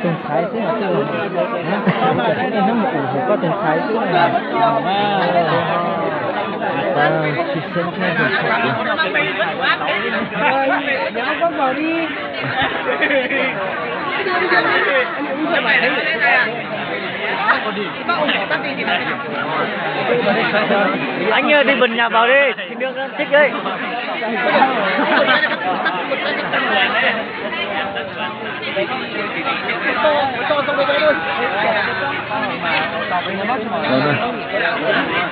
từng thái sẽ là từ cái nó một ủng hộ có từng thái sẽ là và chỉ xem theo hình thức có vào đi anh ơi đi bình nhà vào đi nước thích đấy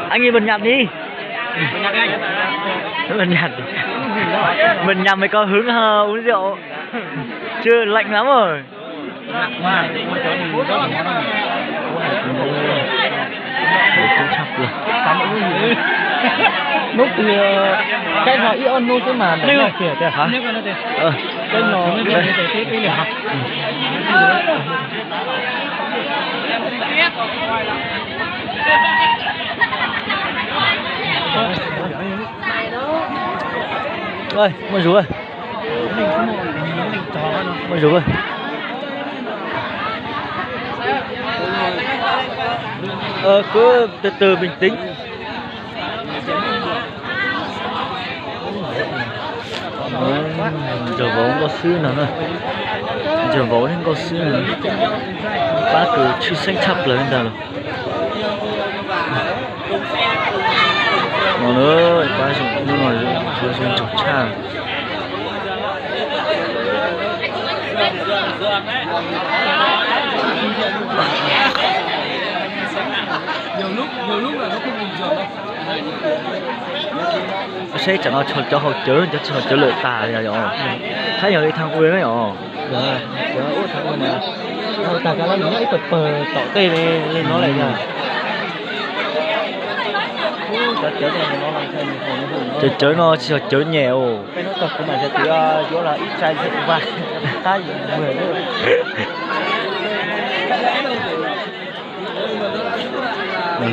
anh đi bình nhạc đi mình nhằm mới có hứng uống rượu chưa lạnh lắm rồi lúc thì cái nó ion nó sẽ mà nó kìa hả cái nó ơi mua rượu ơi mua rượu ơi cứ từ từ bình tĩnh giờ vốn có xứ nào nữa giờ vốn nên có xứ nữa ba cứ chưa xanh chậpเลยbây giờ mọi người ba dùng nó nói dùng chụp cha nhiều lúc là nó không bình thường đâu. sẽ chẳng nó cho họ chớ lợi tà rồi thấy nhiều đi thằng quê đấy nhở rồi thằng quê này tà cái nó ít bờ tỏ tê lên nó lại nha chớ nó chỉ chớ nhiều cái nó tập của mình sẽ tự chỗ là ít trai sẽ vài ta gì người nữa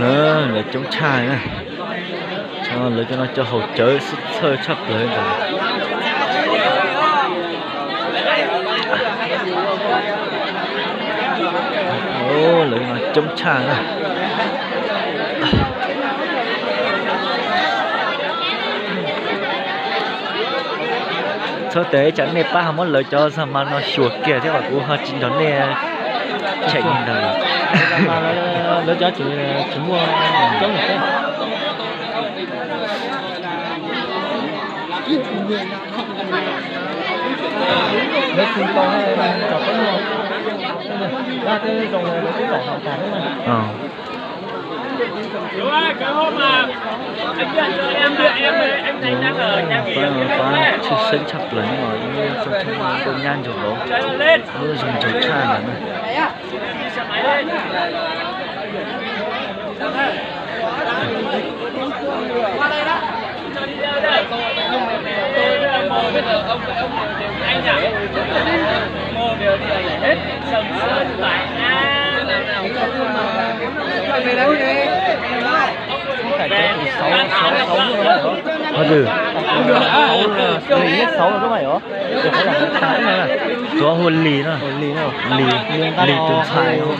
nữa để chống chai nữa cho lấy cho nó cho hậu chớ sơ chấp lấy rồi ô lấy nó chống chai nữa sau tế chẳng này ba muốn lấy cho sao mà nó chuột kia thế mà cũng hơi chính đó nè chạy nhìn đời lấy cho chỉ mua chống một cái lấy xin con hay chọc cái mua ra cái dòng này nó cũng phải hậu cả đấy mà Chú ơi, cái hôm mà anh điện cho em thấy đang ở nhà nghỉ ở kia đấy. Chứ sinh chập lớn mà trong công nhan rồi đó. Nó dùng chầu cha là này. Qua đây đó. Cho đi đâu đây? Tôi bây giờ ông anh nhỉ? Mô đều đi hết sầm sơn lại nha. Này đâu đi? Cái từ 6 rồi hết 6 rồi các mày hả? Được cái là 8 này. Có hồn lì nữa. Lì từ sai không?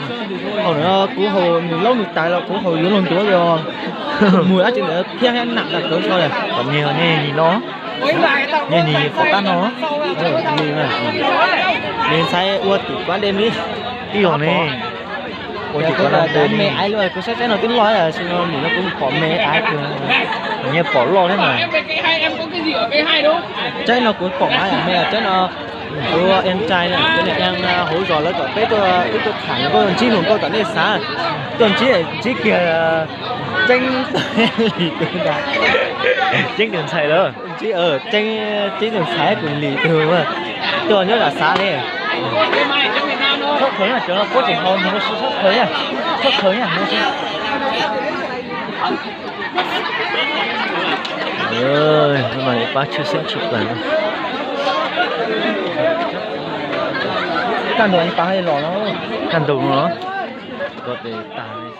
Hồi nữa cú hồi mình lâu mình tại là cú hồi dưới luôn chúa rồi. Mùi á chừng nữa theo em nặng là cỡ sao này. Còn nhiều nghe nhìn nó. Nghe nhìn có tan nó. Nhìn này. Nên sai uất thì quá đêm đi. Đi rồi này. Ôi chỉ có là mẹ ai luôn, cô sẽ nói tiếng nói là xin nó cũng bỏ mẹ ai cứ nghe bỏ lo thế này. Em về cây 2 em có cái gì ở cây 2 đâu? Trái nó cũng bỏ ai à mẹ trái nó cô em trai này cái này em hối rồi lấy cả cái tôi thẳng có đồng chí luôn có cả này xá đồng chí kia tranh lì tường đã tranh đường xài đó chí ở tranh đường xài của lì tường mà tôi nhớ là xá này sốt khởi mà cho nó có chỉ hơn nó sốt khởi à ơi nhưng mà bác chưa xem chụp lại can đồ anh phá hay lò nó can đồ nó có thể tàn lên